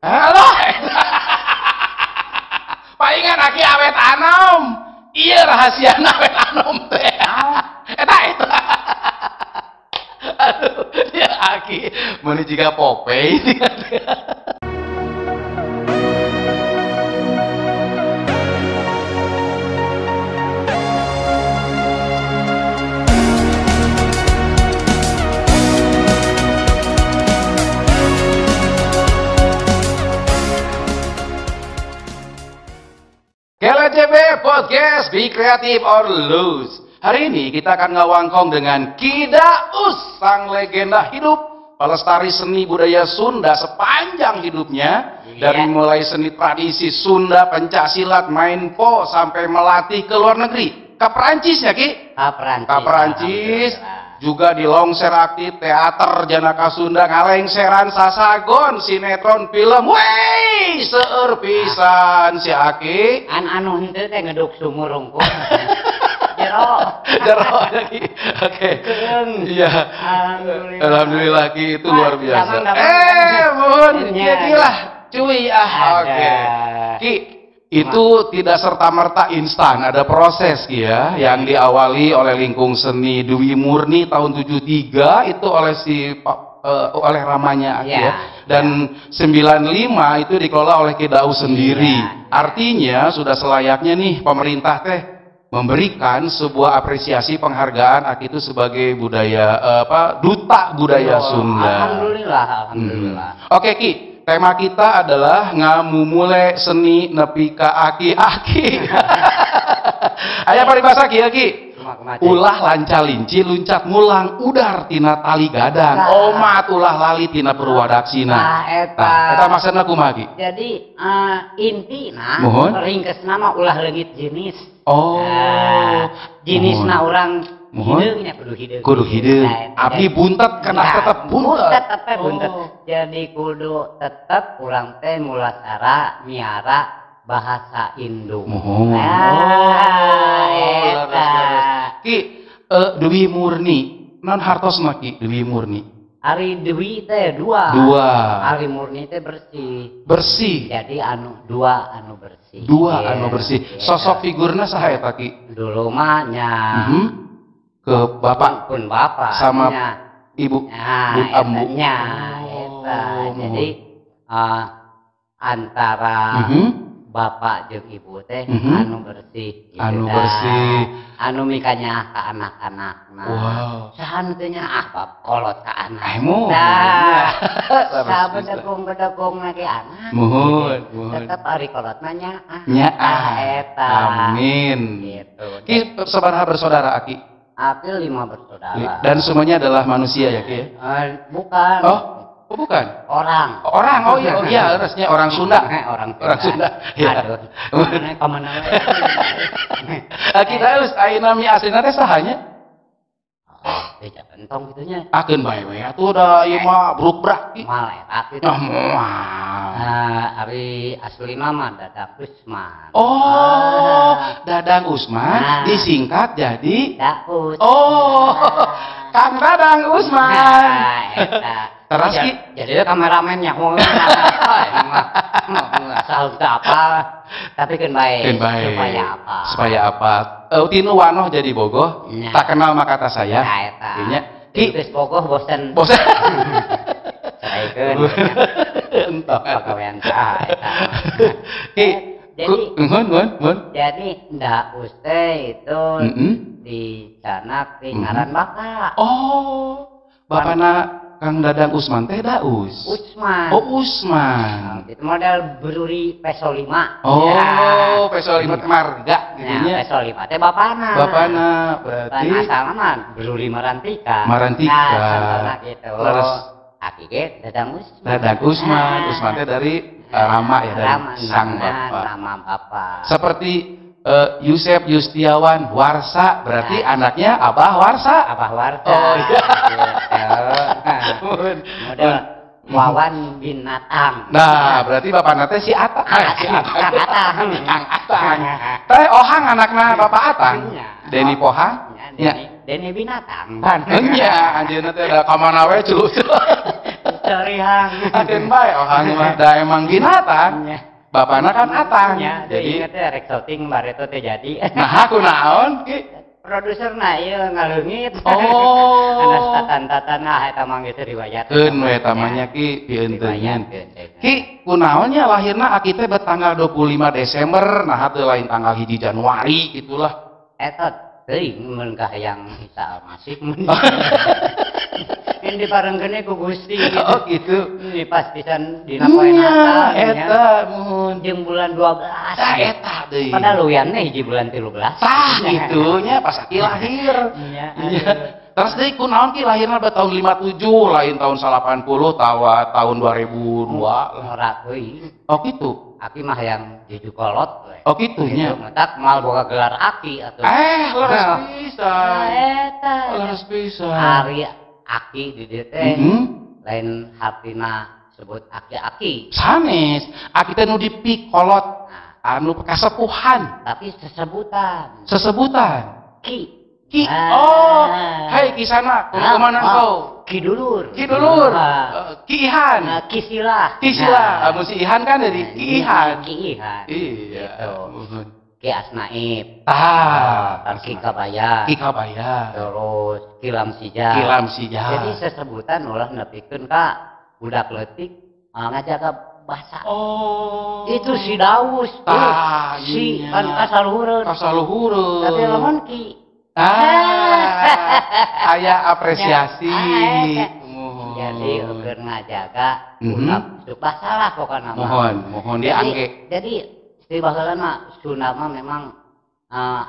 Halo. Palingan aki awet anom. Iya rahasia awet anom teh. Eta. Aduh, dia aki meuni jiga Popeye. KLCB Podcast, Be Creative or Lose. Hari ini kita akan ngawangkong dengan Ki Daus, sang legenda hidup pelestari seni budaya Sunda sepanjang hidupnya. Dari mulai seni tradisi Sunda, pencaksilat, main po, sampai melatih ke luar negeri. Ke Perancis ya Ki? Ke Perancis. Juga di longser aktif teater Janaka Sunda, ngalengseran sasagon sinetron film. Wey, seueur pisan si Aki. Anu henteu teh ngeduk sumur rungkul. Jero lagi. Oke. Iya. Alhamdulillah Ki, itu luar biasa. Mun, Ki lah cuy Oke. Ki, itu tidak serta-merta instan, ada proses ya, yang diawali oleh Lingkung Seni Dwi Murni tahun 73 itu oleh oleh ramanya ya. Dan 95 itu dikelola oleh Ki Daus sendiri. Artinya sudah selayaknya nih pemerintah teh memberikan sebuah apresiasi penghargaan Aki itu sebagai duta budaya Sunda. Alhamdulillah. Oke Ki, tema kita adalah ngamumule seni nepi ka aki-aki. Aya paribasa kieu Ki. Ulah lanca-linci luncat mulang udar tina tali gadang. Omat ulah lali tina purwadaksina. Eta maksudna kumaha Ki? Jadi intina ringkesna mah ulah leungit jenis. Jenisna urang hideungnya kudu hideung. Abdi buntet kena tetep buntet. Jadi kudu tetep urang teh mulasara miara bahasa Indung. Ki, Dwi Murni, non hartosna Ki, Dwi Murni. Ari Dwi teh dua. Ari Murni teh bersih. Jadi dua anu bersih. Sosok figurna saha eta Ki? Dulu mah nya ke bapak pun bapak sama ibu ambunya jadi antara bapak jeung ibu teh anu bersih anu mikanya ka anak-anakna sahan teh nya bab kolot ka anak bedegong lagi anak tetep ari kolotna nya eta amin gitu. Ki sabaraha bersaudara Aki? Aki 5 bersaudara. Dan semuanya adalah manusia ya Ki ya? Bukan. Bukan. Orang. Oh iya, harusnya orang Sunda. Orang Sunda. Ya. Aduh. Kemana? Kita harus ayeuna mi aslina teh sahanya? Beja pentong gitunya. Akeun bae we atuh da ieu mah bruk-brak Ki. Mal eta kitu. Ari aslina mah Dadang Usman. Dadang Usman disingkat jadi Daus. Kang Dadang Usman. Terus Ki, jadi kameramennya asal apa tapi kan baik supaya apa tinu wanoh jadi bogoh tak kenal maka kata saya ini Ki bogoh bosen saekeun entok pagawean saha Ki jadi Daus teh itu di Canak di ngaran Baka bapana Kang Dadang Usman teh Daus. Usman. Usman. Itu model beruri peso 5. Peso 5 marga gitunya. Peso 5 teh bapana. Berarti asalna mah beruri Marantika. Nah, gitu. Leres Aki ge Dadang Usman. Dadang Usman. Usman teh dari Rama ya, dari sang bapak. Nama bapak. Seperti Yusef Yustiawan Warsa, berarti anaknya Abah Warsa. Iya. Model Wawan binatang. Nah, berarti bapakna teh si Atang. Kang Atang. Teh Ohang anakna Bapak Atang. Deni Pohang. Deni binatang. Nya, anjeunna teh da ka mana we celuc. Sorihang. Akeun bae ohang mah da emang binatang. Bapakna kan Atang. Jadi inget rek syuting bareto teh jadi. Nah, aku naon ki? Produserna ieu ngaleungit. Oh. Anas tatan-tatan eta mah geus riwayatkeun we tamanya ki pieunteungan. Ki kunaon nya lahirna aki teh tanggal 25 Desember, nah teu lain tanggal 1 Januari gitulah. Eta teuing mun kahayang Isa Almasih mun. Yang diparengkeun ku Gusti gitu. Oh gitu. Ini pastisan dina poe Natal eta mun jeung bulan 12. Tah eta deui. Padahal luyan hiji bulan 13. Tah gitunya pas aki lahir. Iya. Terus deui kunaon ki lahirna tahun 57 lain tahun 80 tahun 2002 lah. Ora teuing. Oh gitu. Aki mah yang jeju kolot we. Oh gitu nya. Matak mal boga gelar aki atuh. Leres pisan. Eta. Leres pisan. Ari aki di dieu teh lain hartina sebut aki-aki. Sanes, aki teh nu dipik kolot anu kasepuhan, tapi sesebutan. Sesebutan. Ki. Ki. Oh, hai Kisana, kemana kau? Ki Dulur. Ki Dulur. Ki Ihan. Ki Silah. Ki Silah. Si Ihan kan dari Ki Ihan. Ki Ihan. Iya. Ki Asnaib. Ki Kabaya. Ki Kabaya. Terus Ki Lamsija. Ki Lamsija. Jadi sesebutan ulah nepikeun ka budak leutik ngajaga bahasa. Oh. Itu si Daus. Si kan kasaluhureun. Kasaluhureun. Tapi lamun Ki. Aya apresiasi. Jadi keur ngajaga budak bahasa lah pokokna. Mohon diangge. Jadi di baheula mah Sunda mah memang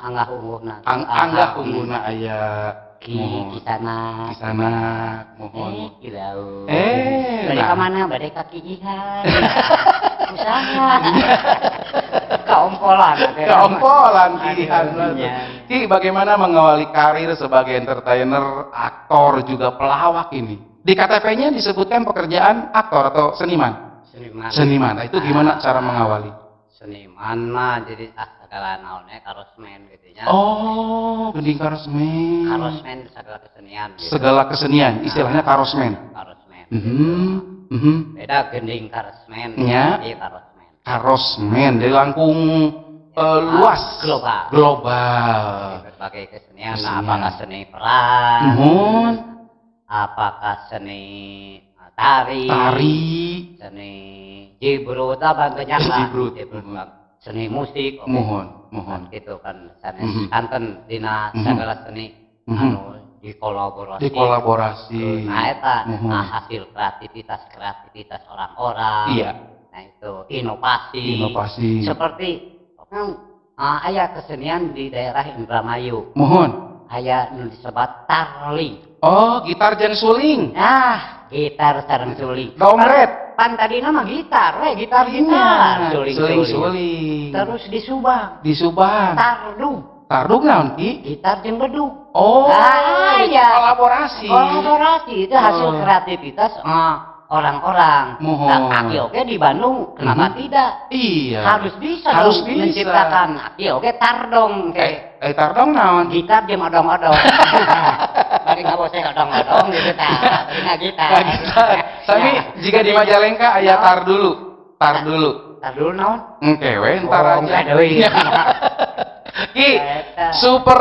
anggah unggulna. Anggah unggulna aya Kisana. Mohon. Kilau. Bade ka mana? Bade ka Ki Ihan. Usaha. Keompolan Ki Ihan. Ki bagaimana mengawali karir sebagai entertainer, aktor juga pelawak ini? Di KTP-nya disebutkan pekerjaan aktor atau seniman? Seniman. Nah, itu gimana cara mengawali? Seniman mah jadi segala naonnya karosmen gitu ya. Oh, gending karosmen. Karosmen segala kesenian. Gitu. Segala kesenian, istilahnya karosmen. Karosmen. Beda gending karosmen. Ya. Iya karosmen. Karosmen dari langkung luas. Global. Berbagai kesenian. Nah, apakah seni peran? Apakah seni tari? Seni jibrut apa banyak jibrut. Seni musik. Mohon. Itu kan sanes kanten dina segala seni anu dikolaborasi. Nah eta hasil kreativitas orang-orang. Iya. Nah itu inovasi. Seperti aya kesenian di daerah Indramayu. Aya nu disebut tarling. Oh, gitar jeung suling. Nah, gitar sareng suling. Dompet. Pan tadi nama gitar, gitar. Suling. Terus disubang. Tardung naon ki? Gitar jeung bedug. Oh, kolaborasi. Itu hasil kreativitas orang-orang. Aki oke di Bandung, kenapa tidak? Iya. Harus bisa menciptakan aki oke tardong. Tardong naon? Gitar jeung odong-odong. Bagi nggak bosnya odong-odong gitu ta. Tapi gitar. Tapi jika di Majalengka aya tar dulu naon? Kewe entar aja. Ki, Super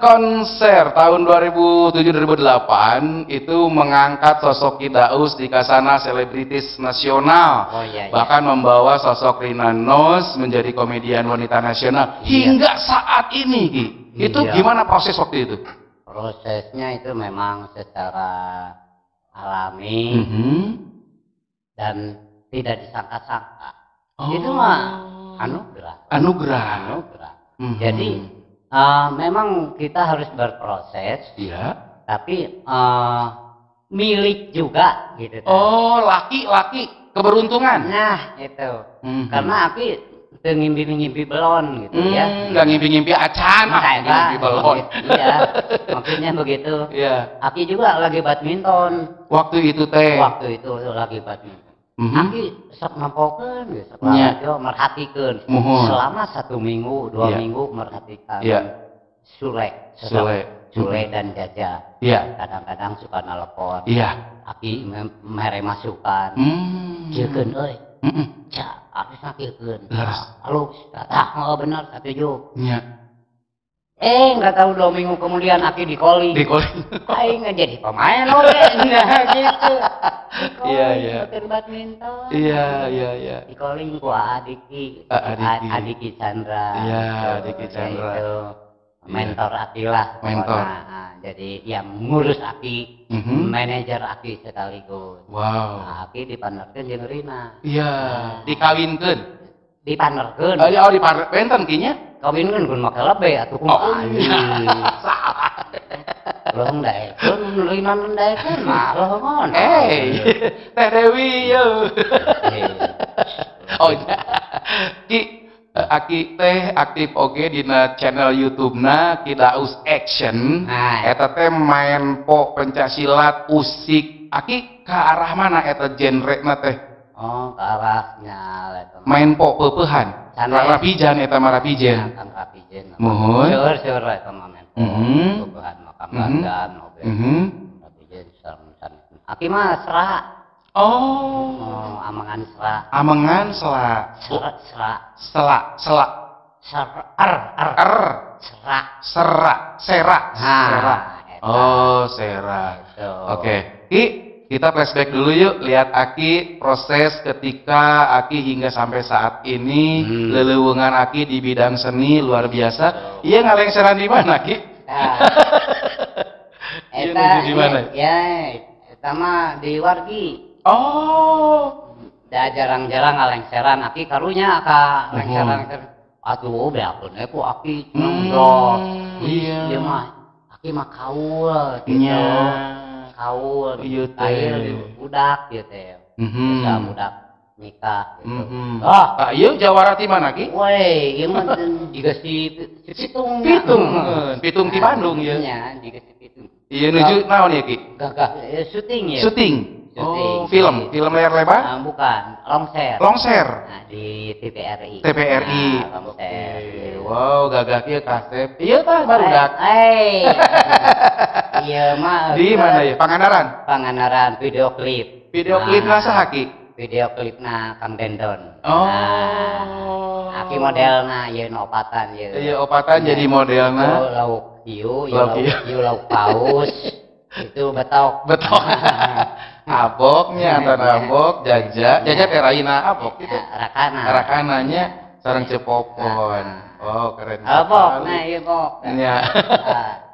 Konser tahun 2007-2008 itu mengangkat sosok Ki Daus di Kasana Selebritis Nasional. Bahkan membawa sosok Rina Nose menjadi komedian wanita nasional hingga saat ini, Ki. Itu gimana proses waktu itu? Prosesnya itu memang secara alami dan tidak disangka-sangka. Itu mah anugerah. Jadi memang kita harus berproses, tapi milik juga gitu. Oh, laki-laki keberuntungan. Nah itu, karena aku ngimpi-ngimpi belon gitu ya. Nggak ngimpi-ngimpi acan, ngimpi belon. Iya, maksudnya begitu. Aki juga lagi badminton. Waktu itu teh. Waktu itu lagi badminton. Aki sok nampokeun geus salah merhatikeun selama 1 minggu 2 minggu merhatikan Sule Sule dan Jaja. Iya. Kadang-kadang suka nelpon. Iya. Aki mere masukan. Ciekeun euy. Ca, harus nakilkeun. Halus, tah bener setuju. Iya. Nggak tahu 2 minggu kemudian Aki di calling. Aing nggak jadi pemain oke. Nah gitu. Iya. Badminton. Iya. Di calling ku Adiki Chandra. Iya, Adiki Chandra. Itu mentor Aki lah. Mentor. Jadi yang ngurus Aki, manajer Aki sekaligus. Wow. Aki dipanerkeun jeung Rina. Iya, dikawinkeun. Dipanerkeun. Oh, dipanerkeun benten kinya. Kawinkeun kun make lebe atuh kumaha. Salah. Belum daekeun Rina daekeun mah lohon. Teh Dewi yo. Oh iya. Ki Aki teh aktif oge dina channel YouTube-na Kidaus Action. Eta teh main pencaksilat usik. Aki ke arah mana eta genre-na teh? Oh, ke arahnya eta. Main peupeuhan. Rapijan eta mah rapijen. Kan rapijen. Mohon. Seueur eta mah main peupeuhan makam dandan oge. Rapijen sareng. Aki mah sera. Oh, Amengan sera. Amengan sela. Sera. Sela. Sera. Oh, sera. Oke. Kita flashback dulu yuk, lihat Aki proses ketika Aki hingga sampai saat ini, lelewungan Aki di bidang seni luar biasa. Iya ngalengseran di mana Ki? Eta di mana? Ya, eta mah di Wargi. Oh, da jarang-jarang ngalengseran Aki karunya ka lengseran. Atuh beakeun ku Aki nongkrong. Iya mah Aki mah kaul gitu. Kaul, budak gitu. Bisa budak nikah gitu. Ieu jawara ti mana Ki? Woi, ieu mah juga si Pitung. Pitung di Bandung ya. Nya, juga si Pitung. Iya nuju naon ya Ki? Gagah syuting ya. Syuting. Oh, film layar lebar? Bukan, longser. Longser. Di TVRI. TVRI. Longser. Wow, gagah kieu kasep. Iya tah barudak. Iya mah. Di mana ya? Pangandaran video klip. Video klipna saha Ki? Video klipna Kang Dendon. Oh. Aki modelna yeun opatan yeun. Iya opatan jadi modelna. Lauk hiu, lauk paus. Itu betok. Aboknya Anton abok, Jaja teh raina abok itu. Rakananya sareng cepopon. Oh, keren. Abok, nah ieu bok. Nya.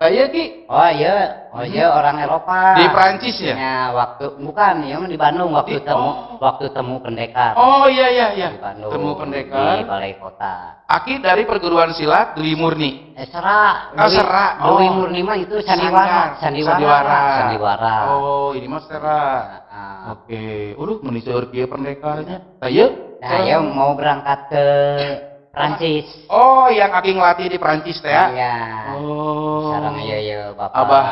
Aya Ki? Oh iya orang Eropa. Di Prancis ya? Ya, bukan, ya di Bandung waktu temu pendekar. Oh iya. Di Bandung. Temu pendekar. Di Balai Kota. Aki dari perguruan silat Dwi Murni. Sera. Dwi Murni mah itu sandiwara. Oh, ini mah Sera. Oke. Meuni seueur kieu pendekarnya. Nah, ya mau berangkat ke Prancis. Oh, yang Aki ngelatih di Prancis teh ya? Iya. Oh. Sareng ya Bapak Abah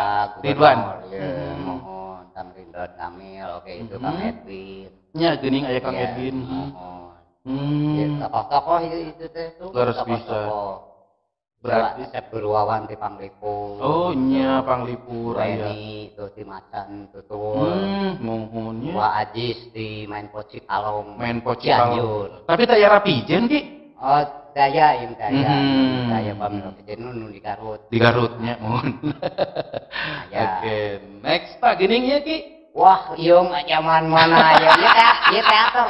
Ridwan. Ya, mohon Kang Ridwan Kamil, oke itu Kang Edwin. Nya geuning aya Kang Edwin. Ya, tokoh-tokoh itu teh tuh. Harus bisa. Berarti Sep Berwawan di Panglipu. Oh, nya Panglipu raya. Ini tuh di Macan tutul. Mohonnya. Wa Ajis di Main Poci Kalong. Cianjur. Tapi teh rapijen Ki? Oh, daya pamil rapijen nu di Garut. Di Garutnya, mohon. Oke, next Pak Gining ya Ki. Wah, iya nggak zaman mana ya? Iya teater.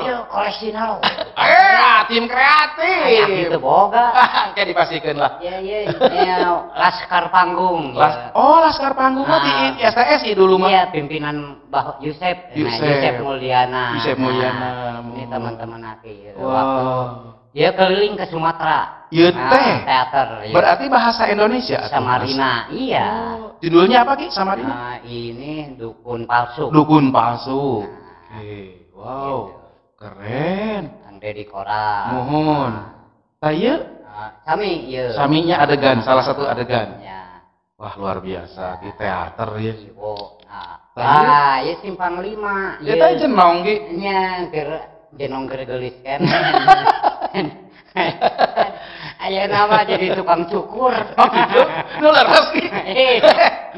Iya koleksional. Tim kreatif. Itu boga. Kayak dipasikeun lah. Iya. Laskar Panggung. Laskar Panggung mah di STSI dulu mah. Iya, pimpinan Mbah Yusef Mulyana. Ini teman-teman Aki. Wow. Ya keliling ke Sumatera. Iya teh. Teater. Berarti bahasa Indonesia. Samarina. Iya. Judulnya apa Ki? Samarina. Ini Dukun Palsu. Oke. Wow. Keren. Kang Deddy Kora. Mohon. Taya? Saminya adegan, salah satu adegan. Ya. Wah luar biasa di teater ya. Ya Simpang 5. Ya teh jenong Ki. Nya jenong gelis kan. Aya nama jadi tukang cukur. Oh gitu. Nu leres ki.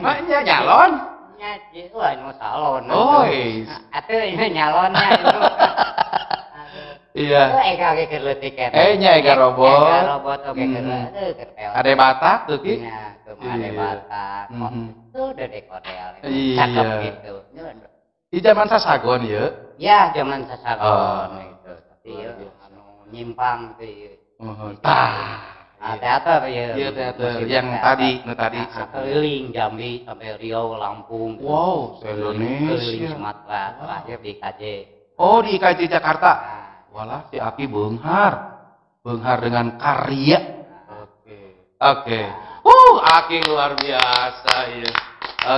Maknya nyalon. Nya itu anu salon. Oh, is. Atuh ini nyalonnya itu. Iya. Ega ge keur tiket. Nya ega robot. Ega robot oge keur. Ade Batak tuh ki. Nya, ade Batak. Itu udah dekodel. Iya. Cakep gitu. Di zaman sasagon ya. Ya, zaman sasagon gitu. Tapi anu nyimpang tuh. Teater ya. Iya teater yang tadi, tadi. Keliling Jambi sampai Riau, Lampung. Wow, se-Indonesia. Keliling Sumatera, terakhir di KJ. Oh, di IKJ Jakarta. Walah, si Aki beunghar. Beunghar dengan karya. Oke. Aki luar biasa ya.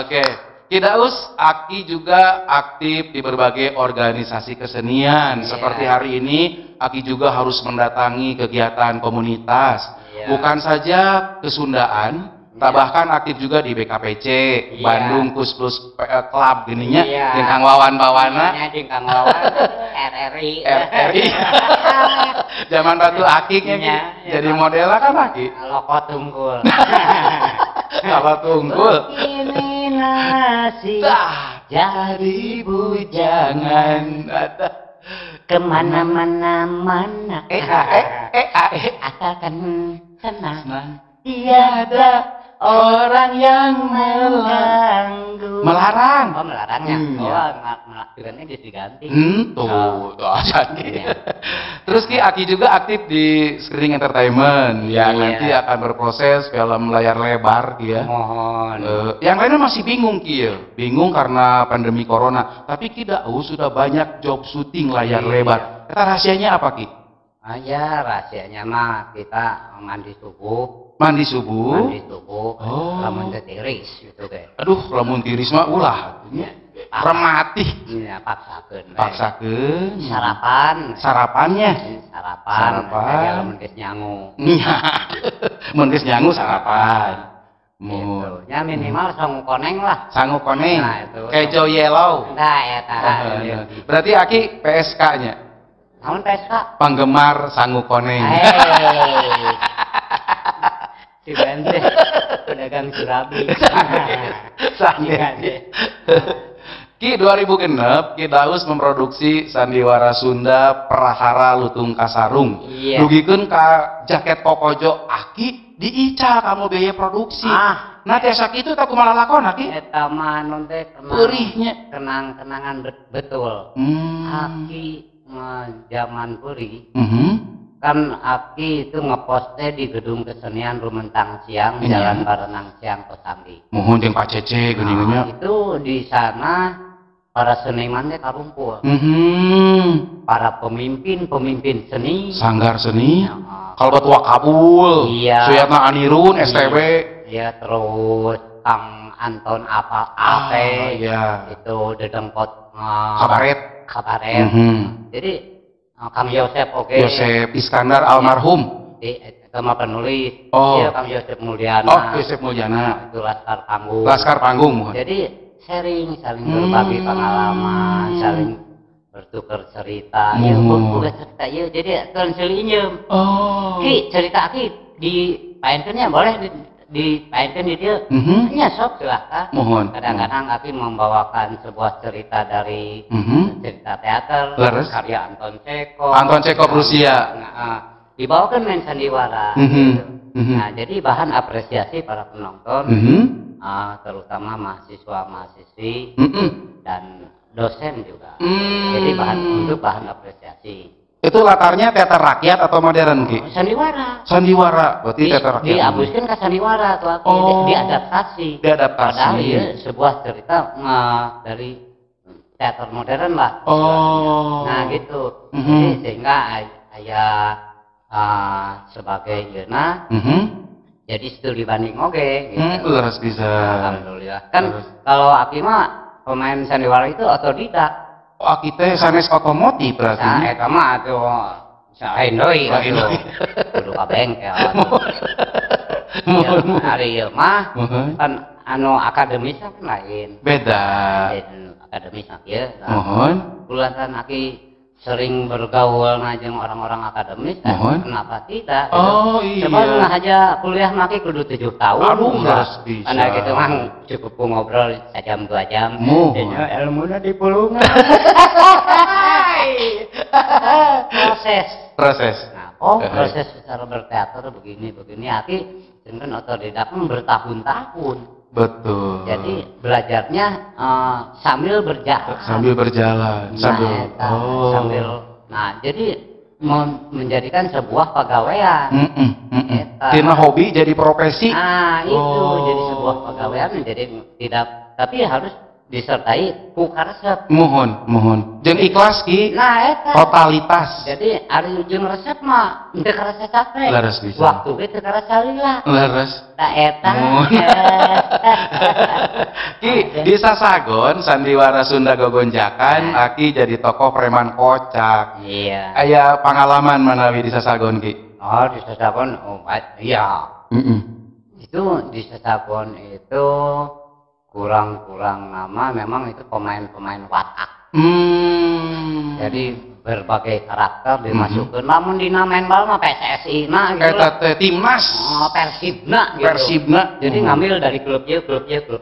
Oke. Kidaus, Aki juga aktif di berbagai organisasi kesenian. Seperti hari ini, Aki juga harus mendatangi kegiatan komunitas. Bukan saja kesundaan, bahkan aktif juga di BKPC, Bandung Kus-Plus Club gininya, jeung Kang Wawan bawana. Jeung Kang Wawan RRI. Zaman batu akiknya jadi modelnya kan Aki. Loko tunggul. Kalau tunggul. Ini nasi jadi bujangan kemana-mana asalkan senang. Tiada orang yang melarang. Oh, melarangnya. Tugasnya diganti. Tuh jadi. Terus Ki Aki juga aktif di Screening Entertainment yang nanti akan berproses film layar lebar ya. Mohon. Yang lainnya masih bingung Ki ya. Bingung karena pandemi corona. Tapi Ki sudah banyak job syuting layar lebar. Kita rahasianya apa Ki? Ya rahasianya mah kita mandi subuh. Mandi subuh. Lamun tiris gitu deh. Aduh, lamun tiris mah ulah. Remati. Iya, paksakeun. Sarapannya. Sarapan. Lamun geus nyangu. Iya. Mun geus nyangu sarapan. Gitu. Ya minimal sangu koneng lah. Sangu koneng. Nah, itu. Kejo yellow. Nah, eta. Berarti Aki PSK-nya. Namun PSK? Penggemar sangu koneng. Si Bente, pedagang surabi. Ki 2006, Ki Daus memproduksi sandiwara Sunda Prahara Lutung Kasarung. Dugikeun ka jaket Pokojo Aki diical kamu biaya produksi. Nah tiasa kitu tak kumaha lakon Aki? Eta mah nun teh perihnya. Kenang-kenangan betul. Aki zaman perih. Kan Aki itu ngepostnya di gedung kesenian Rumentang Siang, Jalan Barenang Siang Kosambi. Mohon jeung Pak Cece geuningannya. Itu di sana para senimannya karumpul. Para pemimpin seni. Sanggar seni. Kalbat Wakabul. Iya. Suyatna Anirun STB. Iya, terus Kang Anton Ape. Iya. Itu Dedengkot Kabaret. Jadi Kang Yosep Yosep Iskandar almarhum. Sama penulis. Oh. Iya, Kang Yosep Mulyana. Oh, Yosep Mulyana. Itu Laskar Panggung. Laskar Panggung. Jadi saling berbagi pengalaman, saling bertukar cerita. Ya, bukan cerita ya. Jadi kan selinjem. Oh. Ki cerita Ki dipaenkeunnya boleh dipaenkeun di dieu. Nya sok silahkan. Mohon. Kadang-kadang Aki membawakan sebuah cerita dari cerita teater, karya Anton Cekov. Anton Cekov Rusia. Dibawakan main sandiwara. Nah, jadi bahan apresiasi para penonton, terutama mahasiswa-mahasiswi dan dosen juga. Jadi untuk bahan apresiasi. Itu latarnya teater rakyat atau modern Ki? Sandiwara. Sandiwara, berarti teater rakyat. Diabuskan ke sandiwara tuh Aki. Diadaptasi. Padahal ya sebuah cerita dari teater modern lah. Nah gitu. Jadi sehingga ayah sebagai yeuna jadi studi banding oge gitu. Terus bisa. Alhamdulillah. Kan kalau Aki mah pemain sandiwara itu otodidak. Aki teh sanes otomotif berarti. Nah, eta mah atuh lain deui atuh. Kudu ka bengkel. Hari ieu mah kan anu akademis kan lain. Beda. Akademis mah kieu. Mohon. Kulantaran Aki sering bergaul ngajeng orang-orang akademis kan, kenapa tidak gitu. Oh iya. Coba nggak aja kuliah maki kudu 7 tahun. Aduh, harus bisa. Karena gitu kan cukup ngobrol sejam 2 jam. Dan ilmunya di pulungan. Proses. Nah, proses secara berteater begini Aki dengan otodidak bertahun-tahun. Betul. Jadi belajarnya sambil berjalan. Nah, jadi menjadikan sebuah pegawaian. Tina hobi jadi profesi. Nah, itu jadi sebuah pegawaian menjadi tidak, tapi harus disertai ku karesep. Mohon. Jeung ikhlas ki. Nah, eta. Totalitas. Jadi ari jeung resep mah teu karasa capek. Leres bisa. Waktu ge teu karasa lila. Leres. Ta eta. Ki di Sasagon sandiwara Sunda Gogonjakan, Aki jadi tokoh preman kocak. Iya. Aya pengalaman manawi di Sasagon ki? Oh, di Sasagon, iya. Itu di Sasagon itu kurang nama memang itu pemain-pemain watak. Jadi berbagai karakter dimasukkan. Namun di main bal mah PSSI nah gitu. Eta timnas. Persibna gitu. Persibna. Jadi ngambil dari klub ieu. Itu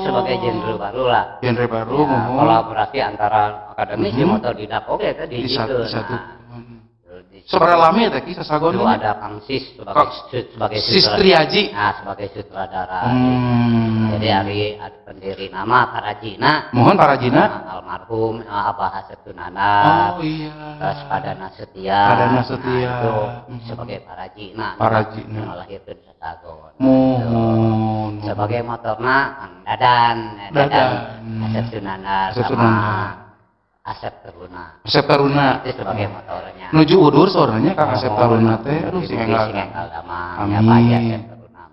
sebagai genre baru lah. Genre baru. Ya, kolaborasi antara akademis jeung otodidak oke tadi gitu. Seberapa lama ya teh Sasagon itu ini? ada Kang Sis sebagai Sis Triaji. Nah, sebagai sutradara. Jadi hari pendiri nama Parajina. Mohon Parajina. Almarhum Abah Asep Tunana. Oh iya. Terus Padana Setia. Itu sebagai Parajina. Yang lahirkan Sasagon. Mohon. Sebagai motorna Kang Dadan. Asep Tunana sama Asep Taruna. Itu sebagai motornya. Nuju udur soalnya Kang Asep Taruna teh. Aduh sing enggal damang. Ya Pak Asep Taruna.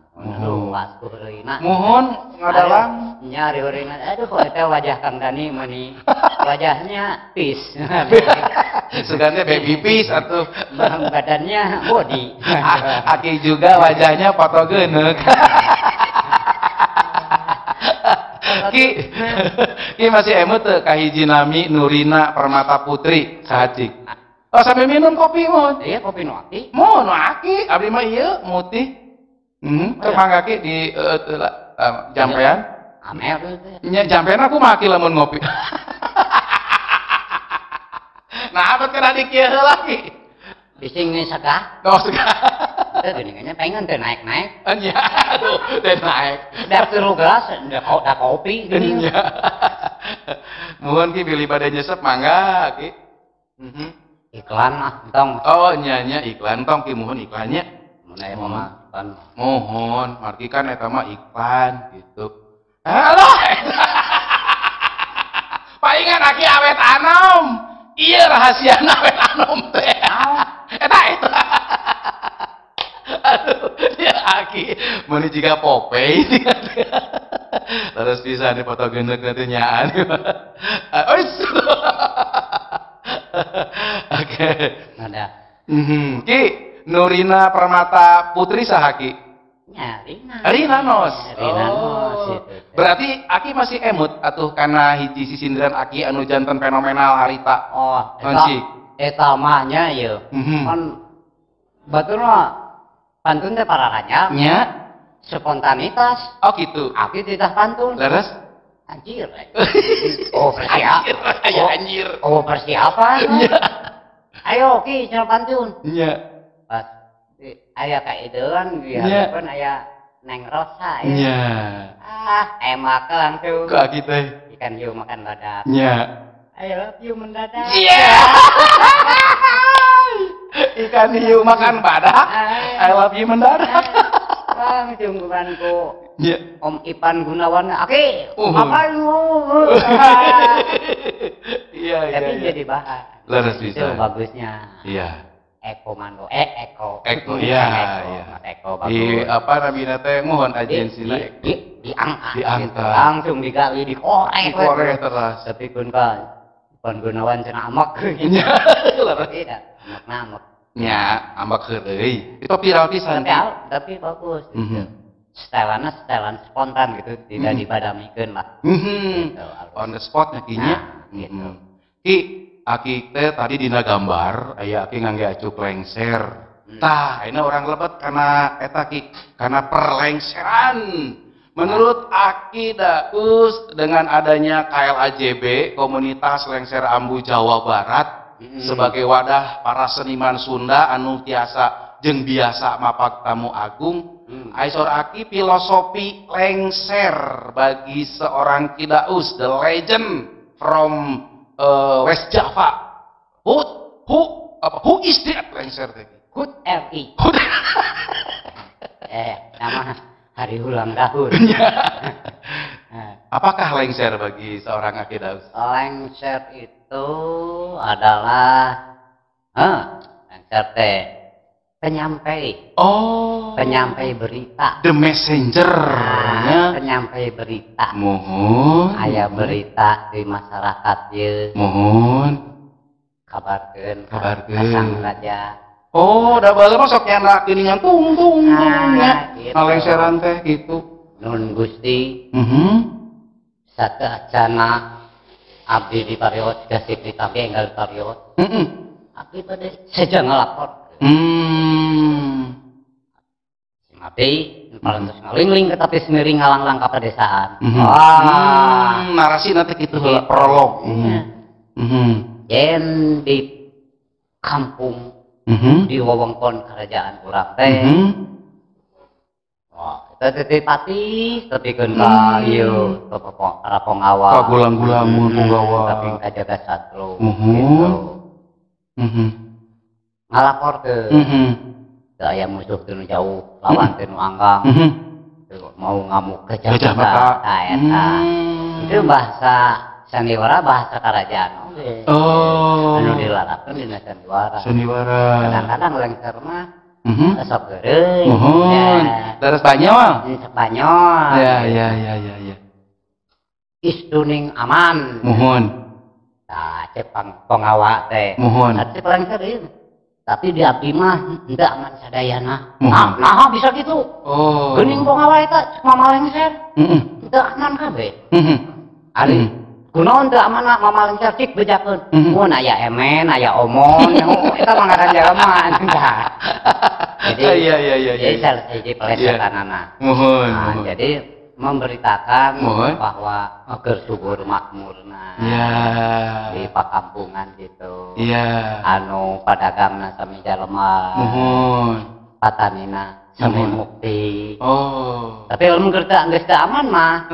Wasku heureuina. Mohon ngadalang. Nyari heureuina. Aduh kok eta wajah Kang Dani meuni. Wajahnya peace. Seganti baby peace atuh. Badannya body. Aki juga wajahnya fotogeneuk. Ki masih emut teu kahiji nami Nurina Permata Putri sahajik. Oh sambil minum kopi mohon. Iya kopi nu Aki. Mohon Aki abdi mah ieu mutih. Teu mangga ki di jampean. Amel teh. Nya jampean aku mah Aki lamun ngopi. Nah, apa kana di kieu heula ki? Bising nih sagah. Oh sagah. Teh geuningannya pengen teh naik-naik. Anya aduh teh naik. Da teu gelas da kopi geuning. Mohon ki bilih bade nyesep mangga ki. Iklan mah entong. Oh nya iklan tong ki mohon iklannya. Mun aya mah iklan. Mohon, margi kan eta mah iklan gitu. Halo. Palingan Aki awet anom. Iya rahasiana awet anom teh. Eta. Aduh, dia Aki meuni jiga Popeye. Terus bisa nih foto gendek nanti nyaan. Oke. Ada. Ki Nurina Permata Putri saha Ki? Ya, Rina. Rina Nos. Berarti Aki masih emut atuh kana hiji sisindiran Aki anu janten fenomenal harita. Oh, eta mah nya ieu. Kan baturna pantun teh pararanya. Nya spontanitas. Oh gitu. Aki titah pantun. Leres? Anjir. Oh, persiapan. Anjir. Oh, persiapan. Ayo Ki cenah pantun. Nya. Pas aya kaedeun biar pun aya Neng Rosa ya. Nya. Emak langsung. Ka Aki teh. Ikan hiu makan badak. Nya. I love you mendadak. Iya. Ikan hiu makan badak. I love you mendadak. Bang jungkuranku. Iya. Om Ipan Gunawan. Aki, apa lu? Iya. Tapi jadi bahan. Leres bisa. Itu bagusnya. Iya. Eko Mando. Eko, iya. Eko bagus. Di apa namina teh mohon agensina diangkat. Langsung digali dikorek. Dikorek terus. Tapi kun Pan Gunawan cenah amak. Nya. Tidak, amak-amak. Nya, ambak heureuy. Itu viral pisan. Tapi bagus. Setelan spontan gitu, tidak dibadamikeun lah. On the spot nya kinya. Gitu. Ki aki teh tadi dina gambar aya aki ngangge acuk lengser. Tah, ini orang lebet karena eta ki karena perlengseran. Menurut Aki Daus dengan adanya KLAJB Komunitas Lengser Ambu Jawa Barat sebagai wadah para seniman Sunda anu tiasa jeung biasa mapak tamu agung, Aisor Aki filosofi lengser bagi seorang Ki Daus, the legend from West Java. Who is that lengser teh? Hut RI. Nama hari ulang tahun. Apakah lengser bagi seorang Aki Daus? Lengser itu adalah lengser teh penyampai. Oh. Penyampai berita. The messenger. Penyampai berita. Mohon. Aya berita di masyarakat ye. Mohon. Kabarkeun. Kabarkeun. Raja. Oh, da bala mah sok nyana geuningan tung nya. Ngalengseran teh gitu. Nun Gusti. Sateacana abdi di pariot gasih ditampi enggal pariot. Abdi bade saja ngalapor. Abdi parantos ngalingling ke tapi sendiri ngalanglang ka pedesaan. Narasi nanti kitu heula prolog. Yen di kampung di wewengkon kerajaan urang teh. Wah, kita pati tepikeun ka ieu ka Ponggawa. Ka gulang-gulang Ponggawa. Tapi ka jaga satru. Gitu. Ngalaporkeun. Teu aya musuh teu jauh, lawan teu anggang. Mau ngamuk ke Jakarta. Tah eta. Itu bahasa sandiwara, bahasa kerajaan. Oh. Anu dilarapkeun dina sandiwara. Sandiwara. Kadang-kadang lengser mah sok geureung. Terus Spanyol. Spanyol. Ya. Istuning aman. Mohon. Tah cek Ponggawa teh. Mohon. Cek lengser ieu. Tapi di abdi mah henteu aman sadayana. Mohon. Bisa gitu. Oh. Geuning Ponggawa eta cek mama lengser. Henteu aman kabeh. Ari kunaon teu amanah mama lengser cik bejakeun. Mun aya emen, aya omon, eta mah ngaran jelema. Jadi Jadi salah siji pelesetanana. Mohon. Jadi memberitakan bahwa keur subur makmurna. Di pakampungan gitu. Anu padagangna sami jalema. Mohon. Patanina sami mukti. Oh. Tapi lamun geus teu aman mah.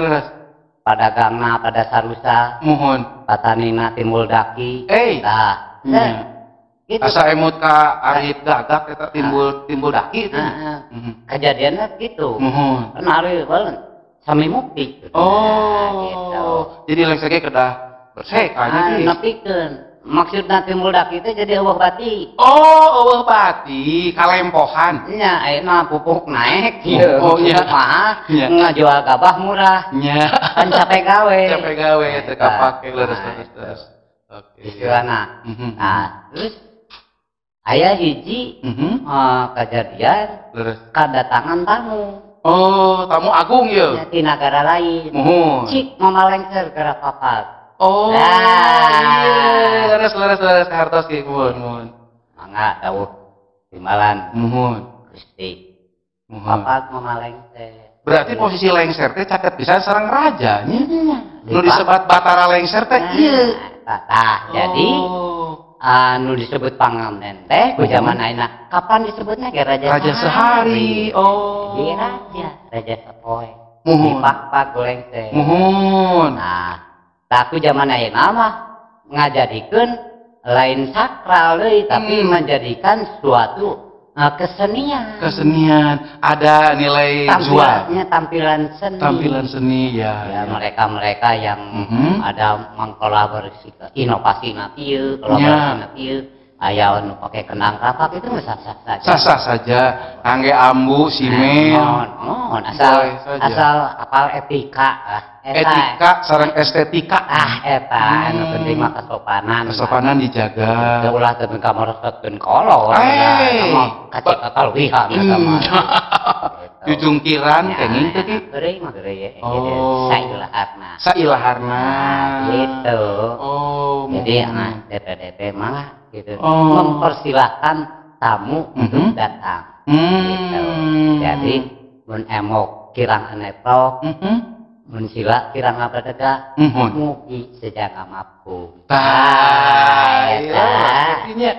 Padagangna pada sarusa. Mohon. Patanina timbul daki. Tah. Gitu. Asa emut ka Arif gagak eta timbul daki itu. Kejadiannya gitu. Mohon. Kan ari beuleun sami mukti. Gitu. Jadi lengser ge kedah bersih kayaknya. Nepikeun. Maksudna timbul daki teh jadi eueuh bati. Oh, eueuh bati, kalempohan. Nya ayeuna pupuk naik kieu. Nya mah ngajual gabah murah. Nya. Kan capek gawe. Capek gawe teu kapake leres. Oke. Istilahna. Nah, terus aya hiji kejadian kedatangan tamu. Oh, tamu agung ya? Di negara lain. Cik mama lengser gara papat. Oh, iya. Leres hartos ki mohon. Mangga dawuh timbalan. Mohon. Gusti. Papat mama lengser. Berarti posisi lengser teh caket pisan sareng raja nya. Nu disebat Batara lengser teh ieu. Tah, jadi anu disebut pangamen teh ku zaman ayeuna kapan disebutnya ge raja sehari. Oh. Di raja sepoe. Mohon. Pak lengser. Mohon. Nah, tak ku zaman ayeuna mah ngajadikeun lain sakral deui tapi menjadikan suatu kesenian. Ada nilai jual. Tampilan seni ya. Mereka yang ada mengkolaborasi inovasi natiu, kolaborasi natiu. Aya anu pake kenang kapak itu sah-sah saja. Sah-sah saja. Angge ambu, simel. Asal apal etika. Etika sareng estetika. Eta anu penting mah kesopanan. Kesopanan dijaga. Teu ulah teu kamaroskeun kolor. Kacik kaluwihan sama. Jujungkiran kenging teh Ki. Geureung mah geureung ya. Oh. Sailaharna. Gitu. Oh. Jadi DP mah gitu. Mempersilahkan tamu untuk datang. Gitu. Jadi mun emok kirang aneprok. Mun sila kirang ngabadega. Mugi sejaga mampu. Artinya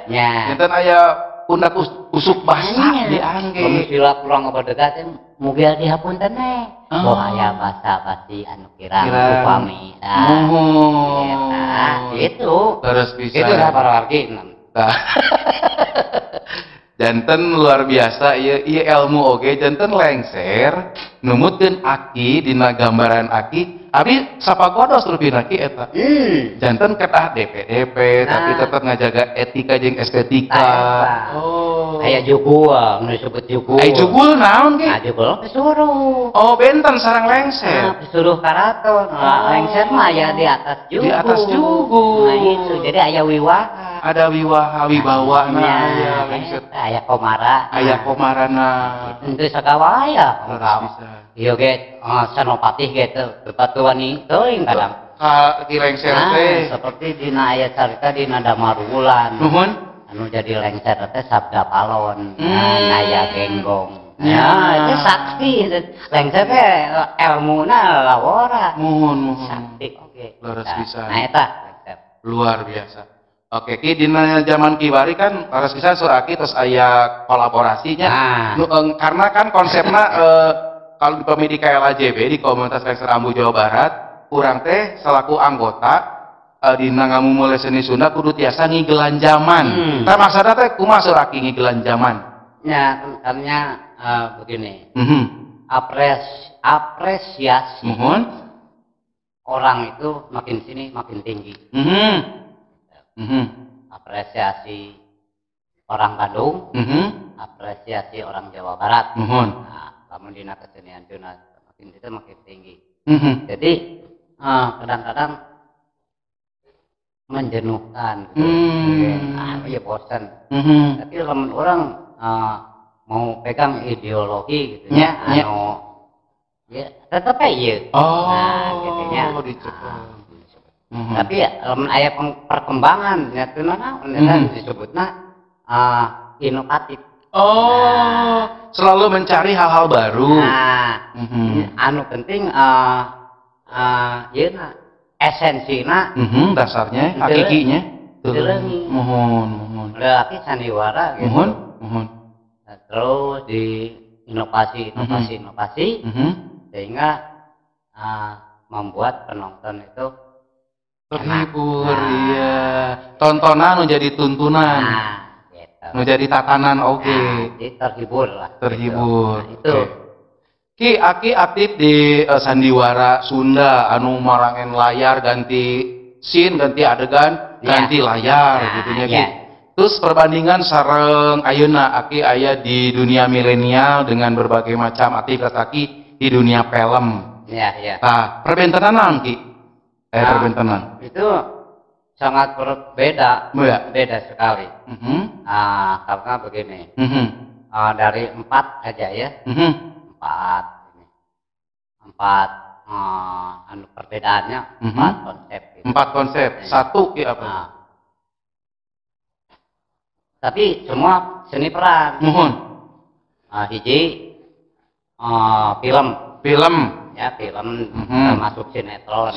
enten aya pundak usuk basah diangge. Mun sila kurang ngabadega teh mugi dihapunten teh. Boh aya basa-basi anu kirang upami. Itu. Terus bisa. Itu dah para wargi. Janten luar biasa ieu ilmu oge janten lengser numutkeun Aki dina gambaran Aki abi sapagodos rupina Ki eta. Janten kedah DP tapi tetap ngajaga etika jeung estetika. Aya jugul nu disebut jugul. Aya jugul naon Ki? Jugul pisuruh. Oh benten sareng lengser. Pisuruh karaton. Lengser mah aya di atas jugul. Di atas jugul. Nah itu jadi aya wiwaha. Ada wibawa na aya lengser. Aya komara. Aya komarana. Itu sagawa aya. Bisa. Ieu ge Senopati ge teu bebatuan teuing kadang. Ki lengser teh Seperti dina aya carita dina Damarwulan. Nuhun. Anu jadi lengser teh Sabda Palon. Naya Genggong. Ya, itu sakti. Lengser teh elmuna lawora. Muhun. Sakti oge. Leres bisa. Nah eta luar biasa. Oke, Ki dina zaman kiwari kan leres pisan Suraki terus aya kolaborasinya. Karena kan konsepnya kalau di Pemidi KLAJB di Komunitas Lengser Ambu Jawa Barat, urang teh selaku anggota dina ngamumule seni Sunda kudu tiasa ngigelan zaman. Tah maksudna teh kumaha Suraki ngigelan zaman? Ya, karena begini. Apresiasi orang itu makin sini makin tinggi. Apresiasi orang Bandung, apresiasi orang Jawa Barat. Nah, kamu dina kesenian Sunda makin itu makin tinggi. Jadi kadang-kadang menjenuhkan, ya bosan. Tapi lamun orang mau pegang ideologi gitu ya, ya tetap aja. Nah, gitunya. Tapi aya perkembangan ya teu naon disebutna inovatif. Selalu mencari hal-hal baru. Anu penting yeuna esensina dasarnya hakikinya mohon berarti sandiwara gitu. Terus di inovasi sehingga membuat penonton itu terhibur. Iya, tontonan menjadi tuntunan, gitu. menjadi tatanan jadi terhibur lah terhibur gitu. Itu Ki Aki aktif di sandiwara Sunda anu marangen layar ganti scene ganti adegan ganti layar gitunya Ki. Terus perbandingan sareng ayeuna Aki aya di dunia milenial dengan berbagai macam aktivitas Aki di dunia film. Nah, perbentenan naon Ki? Perbentenan. Itu sangat berbeda, beda sekali. Karena begini, dari 4 aja ya, 4 anu perbedaannya 4 konsep. Gitu. 4 konsep, satu Ki apa? Tapi semua seni peran. Hiji film. Ya film termasuk sinetron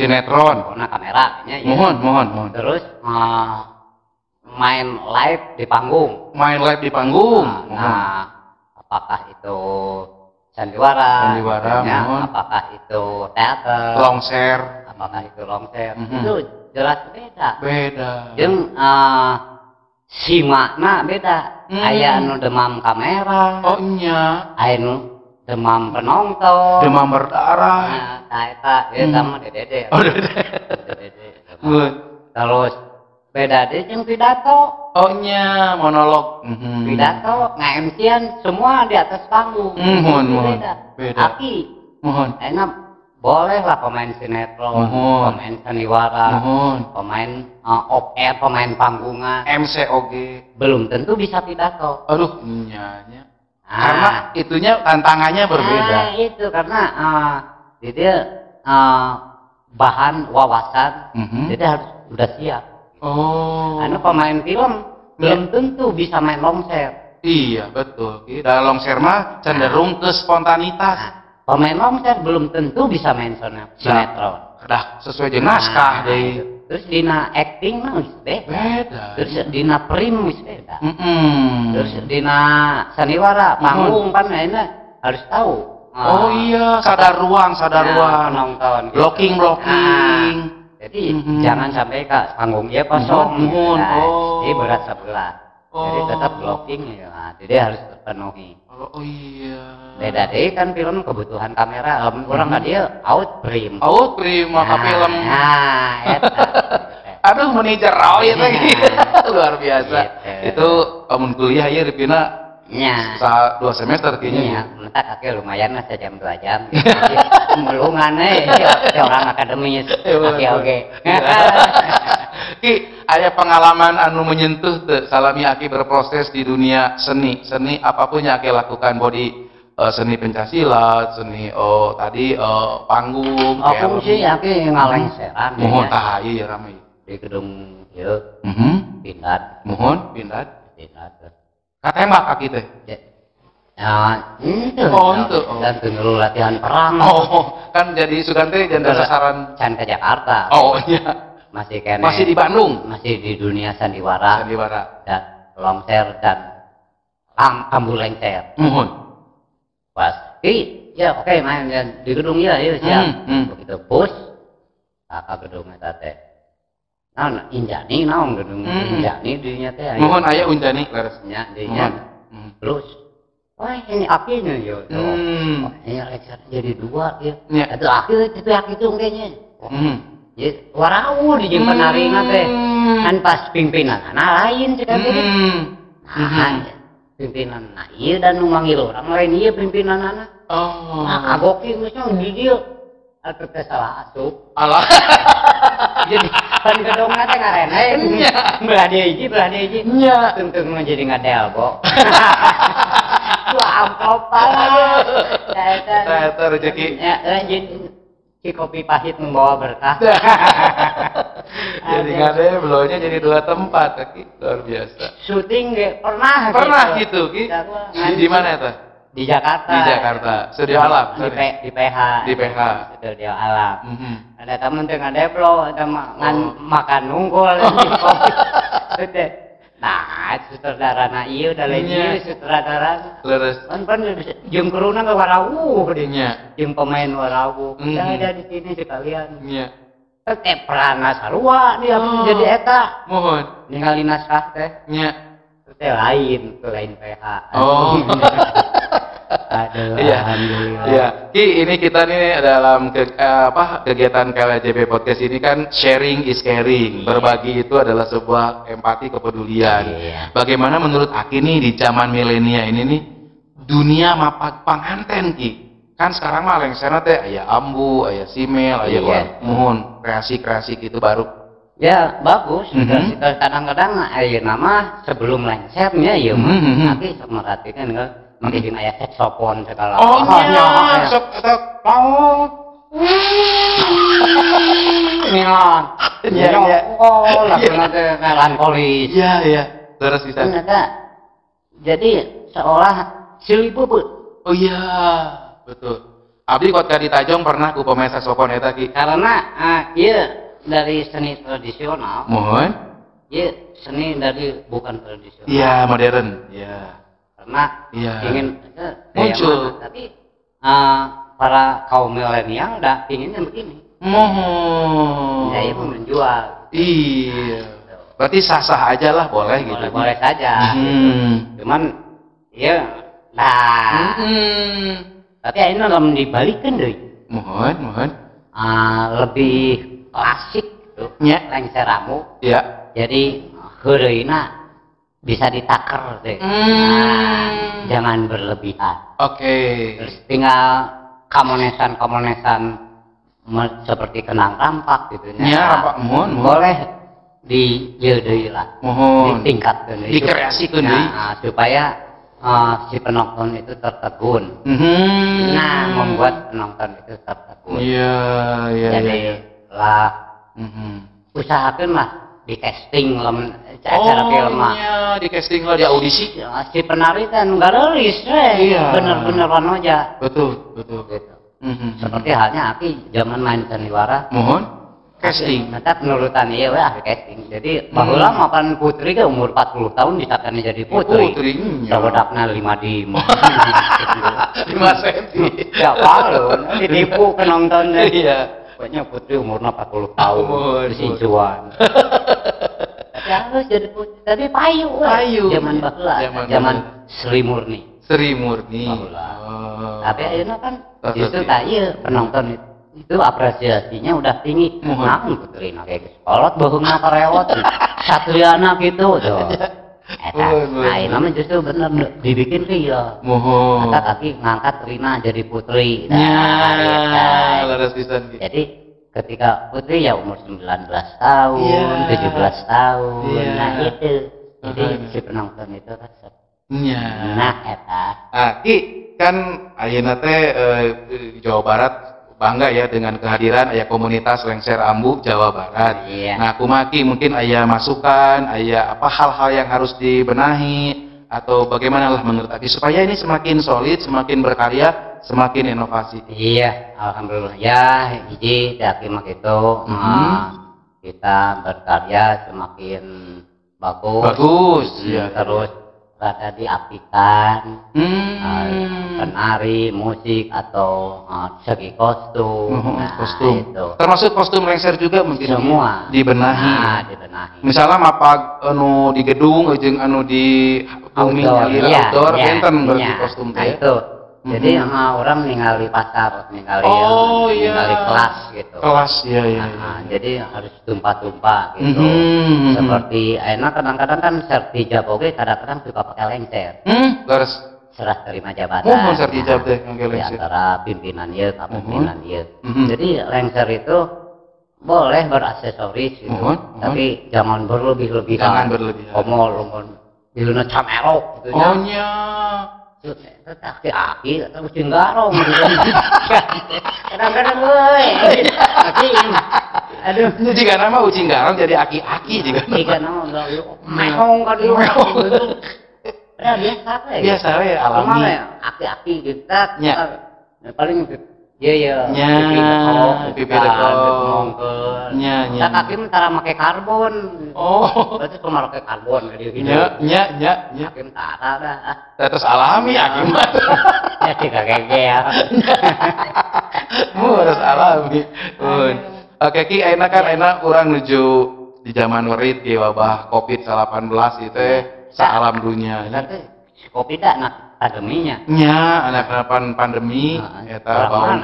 karena kameranya ya. Mohon. Terus main live di panggung. Nah, apakah itu sandiwara ya, apakah itu teater, longser, itu jelas beda. Jeung si makna beda. Aya anu demam kamera. Aya anu demam penonton, demam berdarah. Nah, eta mah dede. Terus beda deh jeung pidato. Monolog. Pidato nge-MC-an semua di atas panggung. Beda. Aki. Enak boleh lah pemain sinetron, pemain sandiwara, pemain off-air, pemain panggungan. MC oge. Belum tentu bisa pidato. Nyanya. Karena itunya tantangannya berbeda. Itu karena dia bahan wawasan, jadi harus udah siap. Karena pemain film belum tentu bisa main longser. Iya betul. Dalam longser mah cenderung ke spontanitas. Pemain longser belum tentu bisa main sinetron. Sesuai dengan naskah deh. Terus dina acting mah beda. Terus dina prim beda. Terus dina sandiwara panggung kan harus tahu. Oh iya, sadar ruang nonton. Blocking. Jadi jangan sampai panggung dia kosong. Jadi berat sebelah. Jadi tetap blocking ya. Jadi harus terpenuhi. Oh iya. Beda deh kan film kebutuhan kamera. Orang nggak dia out frame maka film. Aduh meni jerau ya luar biasa. Itu amun kuliah ya Ripina. 2 semester kayaknya. Mentak akhir lumayan lah sejam 2 jam. Melungan orang akademis. Oke. Ki, ada pengalaman anu menyentuh salami Aki berproses di dunia seni apapun yang Aki lakukan, body seni pencaksilat, seni panggung. Aku sih Aki ngalengseran. Mohon tahu ya ramai di gedung ya. Pindad. Mohon pindad. Katembak Aki teh. Itu. Dan dulu latihan perang. Kan jadi Sugante janda sasaran can ke Jakarta. Iya. Masih di Bandung. Masih di dunia sandiwara. Dan longser dan ambu lengser. Mohon. Pas. Ya oke main di gedung ya siap. Begitu bus. Kakak gedungnya teh. Nah, Injani naon gedung Injani dinya teh. Mohon aya Unjani leresnya dinya. Terus wah ini apinya yo. Ini lengser jadi 2 ya. Itu aki itu kayaknya. Ya, warau di jeung penaringan teh. Kan pas pimpinan lain sekali. Pimpinan ieu dan nu manggil orang lain ieu pimpinanana. Kagoki geusnya di dieu. Atuh teh salah asup. Alah. Jadi pan gedongna teh karena belah dia hiji. Nya. Teunteung mah jadi ngadelbo. Wah, ampopan. Eta rezeki. Ya, jadi si kopi pahit membawa berkah. Jadi nggak ada belaunya jadi 2 tempat, Ki. Luar biasa. Syuting pernah gitu, Ki. Di mana itu? Di Jakarta. Di Jakarta. Studio Alam. Di PH. Studio Alam. Ada temen tuh ngadeplo, ada makan nunggul di kopi. Nah, sutradara ieu da lain ieu sutradara. Leres. Pan jeung kruna ge warawuh dinya. Jeung pemain warawuh. Ada di sini sekalian. Iya. Teh peran sarua dia jadi eta. Mohon. Ningali naskah teh. Nya. Teh lain PH. Aduh, iya. Alhamdulillah. Iya. Ki, ini kita nih dalam kegiatan KLJB Podcast ini kan sharing is caring. Berbagi itu adalah sebuah empati, kepedulian. Bagaimana menurut Aki nih di zaman milenial ini nih dunia mapak panganten Ki? Kan sekarang mah lengserna teh aya ambu, aya simel, aya mohon kreasi-kreasi gitu baru. Ya bagus. Kadang-kadang aya nama sebelum lengsernya ya mah Aki merhatikan enggak mungkin aya saxophone segala. Nya sok Iya. Lagunya teh melankolis. Iya. Terus bisa. Jadi seolah silih bubut. Oh iya, betul. Abdi kot di Tajong pernah ku pemain saxophone eta Ki. Karena ieu dari seni tradisional. Mohon. Ieu seni dari bukan tradisional. Iya, modern. Iya. Karena ingin muncul. Tapi para kaum milenial udah inginnya begini. Mohon. Saya mau menjual. Iya. Berarti sah-sah aja lah, boleh gitu. Boleh saja. Gitu. Cuman ya tapi ini dalam dibalikin deh. Mohon. Lebih klasik tuh. Lengseramu. Iya. Jadi heureuna bisa ditaker deh. Jangan berlebihan. Oke. Terus tinggal kamonesan seperti kenang rampak gitu. Rampak mohon. Boleh di deui lah. Mohon. Ditingkatkeun deui. Dikreasikeun deui. Supaya si penonton itu tertegun. Nah, membuat penonton itu tertegun. Iya. Jadi lah usahakan lah di casting acara film mah. Iya, di casting lah, di audisi. Si penari kan nggak rilis, bener-bener aja. Betul. Gitu. Seperti halnya Aki zaman main sandiwara. Mohon casting. Tetap nurutan iya wah casting. Jadi baheula makan putri ke umur 40 tahun disatkan jadi putri. Sawedakna 5 di 5 senti. Ya palu ditipu penontonnya. Iya. Pokoknya putri umurnya 40 tahun disincuan. Ya harus jadi putri, tapi payu. Zaman baheula. Zaman Sri Murni. Tapi ayeuna kan justru tanya penonton itu apresiasinya udah tinggi. Nah, putri kayak sekolot baheungna karewot. Satriana gitu tuh. Nah, ini namanya justru bener dibikin real. Mohon. Kata Kaki ngangkat Rina jadi putri. Jadi ketika putri ya umur 19 tahun, 17 tahun. Nah itu. Jadi si penonton itu resep. Nah, eta. Ki kan ayeuna teh di Jawa Barat bangga ya dengan kehadiran aya komunitas Lengser Ambu Jawa Barat. Nah, kumaki mungkin aya masukan, aya apa hal-hal yang harus dibenahi atau bagaimana lah menurut Aki supaya ini semakin solid, semakin berkarya, semakin inovasi. Iya, alhamdulillah ya hiji Aki mah gitu. Kita berkarya semakin bagus. Ya, terus rada diapikan penari, musik atau segi kostum. Kostum. Itu. Termasuk kostum Lengser juga mungkin semua dibenahi. Dibenahi. Misalnya mapag anu di gedung jeung anu di bumi outdoor enten berarti kostum teh. Itu. Jadi orang ningali pasar, ningali kelas gitu. Kelas iya. Jadi harus tumpah-tumpah gitu. Seperti enak kadang-kadang kan sertijab oge kadang-kadang suka pakai lengser. Leres serah terima jabatan. Mohon sertijab teh ngangge Di lengser. antara pimpinan ieu ka pimpinan ieu. Jadi lengser itu boleh beraksesoris gitu. Tapi jangan berlebih-lebihan. Jangan berlebihan. Omol diluna camerok gitu nya. Oh nya. Aki atau kucing garong kadang-kadang aduh itu jika nama kucing garong jadi aki-aki jika nama mehong kan biasa we alami aki-aki kita paling pipi dekok kita kaki mentara pakai karbon berarti cuma pakai karbon kaki mentara dah terus alami aki mah ya tidak kayak harus alami oke Ki enak kan enak kurang menuju di zaman werit di wabah COVID-19 itu saalam dunia COVID dah pandeminya anak pandemi eta baun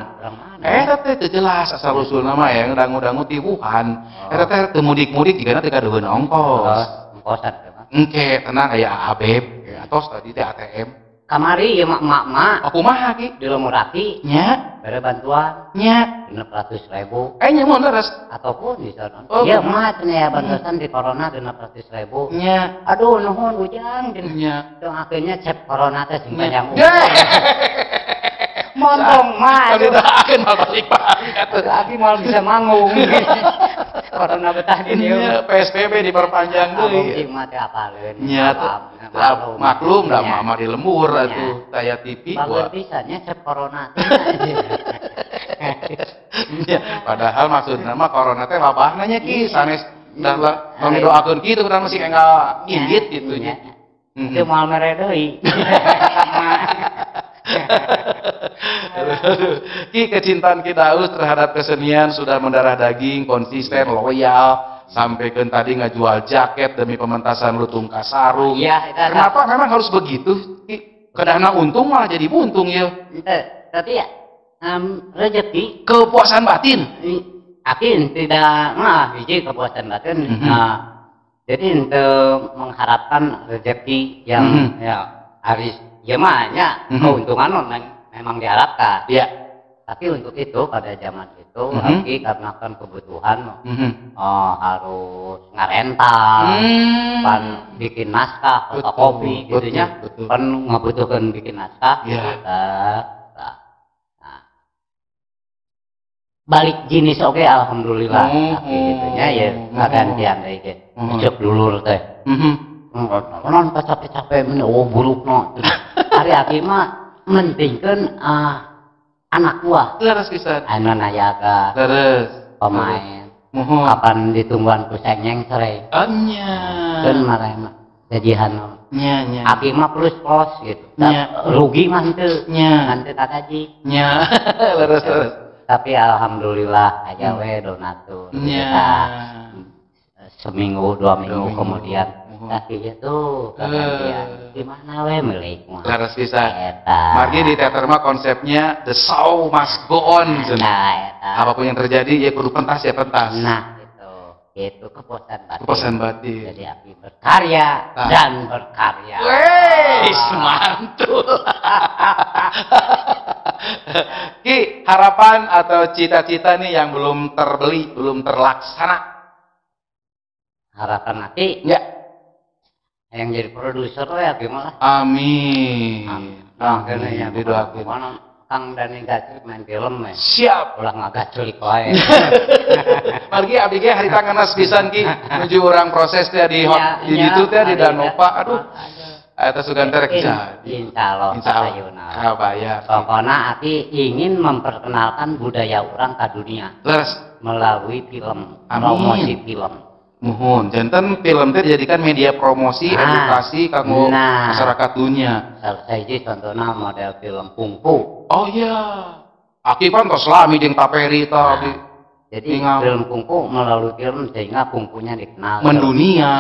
teh jelas asal usul nama ya dangu-dangu ti Wuhan eta teh teu mudik-mudik jigana teh kadeun ongkos engke tenang aya Abeb atos tadi teh ATM kamari ieu mak aku mah Ki di Lomoraki nya bere bantuan nya 600.000 nya mun leres ataupun di sana ieu mah cenah bantuan di corona 600.000 nya aduh nuhun ujang nya dong akhirnya cek corona teh sing panjang montong mah kalau akan mal balik lagi mal bisa manggung corona betah di dieu PSBB diperpanjang deui mah teh apaleun nya maklum da mah di lembur atuh taya TV bagus pisannya cek corona padahal maksudna mah corona teh wabahna nya Ki sanes dah kami doakeun kitu urang masih enggak inggit gitu nya teu moal mere deui Ki kecintaan kita terhadap kesenian sudah mendarah daging, konsisten, loyal, sampai ke tadi ngejual jaket demi pementasan lutung kasarung. Kenapa memang harus begitu? Ki? Kedana untung malah jadi buntung ya. Tapi ya rezeki, kepuasan batin. Akin tidak hiji kepuasan batin. Jadi untuk mengharapkan rezeki yang harus keuntungan memang diharapkan. Tapi untuk itu pada zaman itu itu Aki karena kan kebutuhan harus ngarental, kan bikin naskah, fotokopi gitunya, kan ngebutuhkan bikin naskah. Balik jenis oke alhamdulillah tapi gitunya ya gantian deh ke cek dulur teh non capek-capek buruk no hari aki mah mentingkan anak buah terus pisan anu nayaga terus pemain kapan ditungguan ku sengeng sore nya kan marah jajihan nya aki mah plus gitu rugi mah henteu henteu takaji terus tapi alhamdulillah aja we donatur kita seminggu 2 minggu kemudian tapi itu kemudian gimana we milik mah laras pisan margi di teater mah konsepnya the show must go on apapun yang terjadi ya kudu pentas ya pentas nah itu kepuasan batin jadi Aki berkarya dan berkarya weh mantul Ki, harapan atau cita-cita nih yang belum terbeli, belum terlaksana? Harapan Aki? Ya. Yang jadi produser ya gimana? Amin. Nah, kayaknya didoakan. Kang Dani Gaclik main film ya. Siap. Ulah ngagaclik wae. Margi abdi ge hari tanganas pisan Ki menuju urang proses teh di ditu teh di Danova. Aduh. Eta sugan terek jadi. Insyaallah. Insyaallah. Bayar. Pokoknya Aki ingin memperkenalkan budaya orang ke dunia. Leres melalui film, promosi film. Muhun, jantan film teh dijadikan media promosi, edukasi kanggo masyarakat dunia. Salah satu contohnya model film kungfu. Oh iya. Aki kan tos lami jeung Taperi tadi. Jadi film kungfu melalui film sehingga kungfunya dikenal mendunia.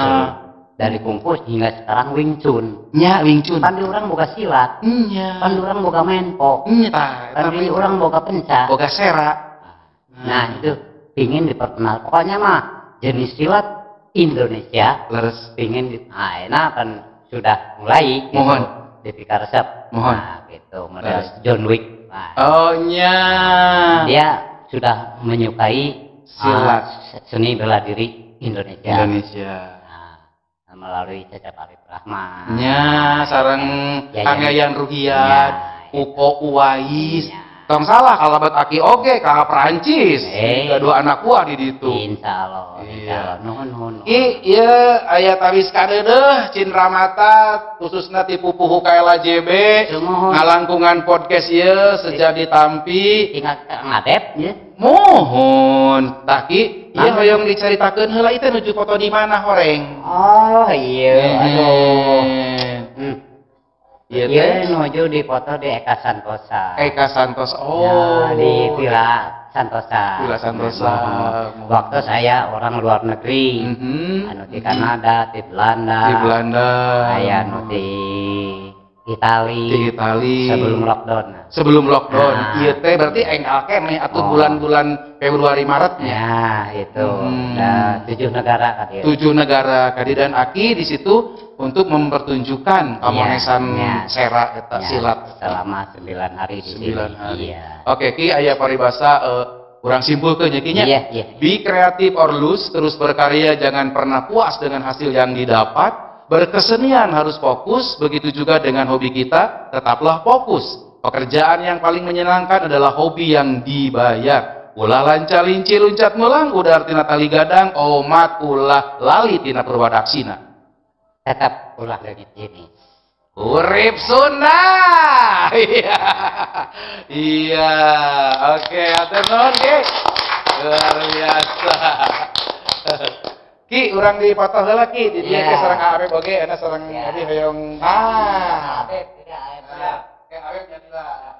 Dari kungfu hingga sekarang Wing Chun. Nya Wing Chun. Kan di orang boga silat. Nya. Kan di orang boga menpo. Nya kan di orang boga penca. Boga sera. Nah, itu pingin diperkenal. Pokoknya mah jenis silat Indonesia. Leres Pingin enak kan sudah mulai. Gitu. Mohon. Dipika resep. Mohon. Nah, gitu. Model John Wick. Nah, oh nya. Dia sudah menyukai silat seni bela diri Indonesia. Melalui Cecep Arif Rahman. Nya sareng Kang Yayan Ruhian, Uko Uwais. Tong salah kalau buat Aki oge ka Perancis. Dua anak buah di ditu. Insyaallah. Iya. Nuhun. Ieu aya tawis kadeudeuh Cindra Mata khususna ti pupuh KLJB ngalangkungan podcast ieu sejadi tampi. Ingat ngadep ya. Mohon taki ieu hoyong dicaritakeun heula ieu nuju foto di mana horeng. Oh iya. Aduh. Iya nuju di foto di Eka Santosa. Eka Santosa. Oh. Ya, di Villa Santosa. Villa Santosa. Waktu saya orang luar negeri. Anu di Kanada, di Belanda. Di Belanda. Saya anu di Itali. Sebelum lockdown. Iya teh berarti enggal kene atuh bulan-bulan Februari Maretnya. Ya, itu. Nah, 7 negara kadi. 7 negara kadi dan Aki di situ untuk mempertunjukkan kamonesan sera eta silat selama 9 hari di sini. 9 hari. Iya. Oke, Ki aya paribasa urang simpulkeun nya Ki nya. Be creative or lose, terus berkarya jangan pernah puas dengan hasil yang didapat. Berkesenian harus fokus, begitu juga dengan hobi kita, tetaplah fokus. Pekerjaan yang paling menyenangkan adalah hobi yang dibayar. Ulah lanca linci luncat mulang, udah artina tali gadang, omat ulah lali tina purwadaksina. Tetap ulah legit jenis. Urip Sunda. Iya. Oke, atur nuhun Ki. Luar biasa. Ki, urang di foto heula Ki, di dieu sareng Arep oge, ana sareng abi hoyong. Arep tidak. Oke, Arep jadilah.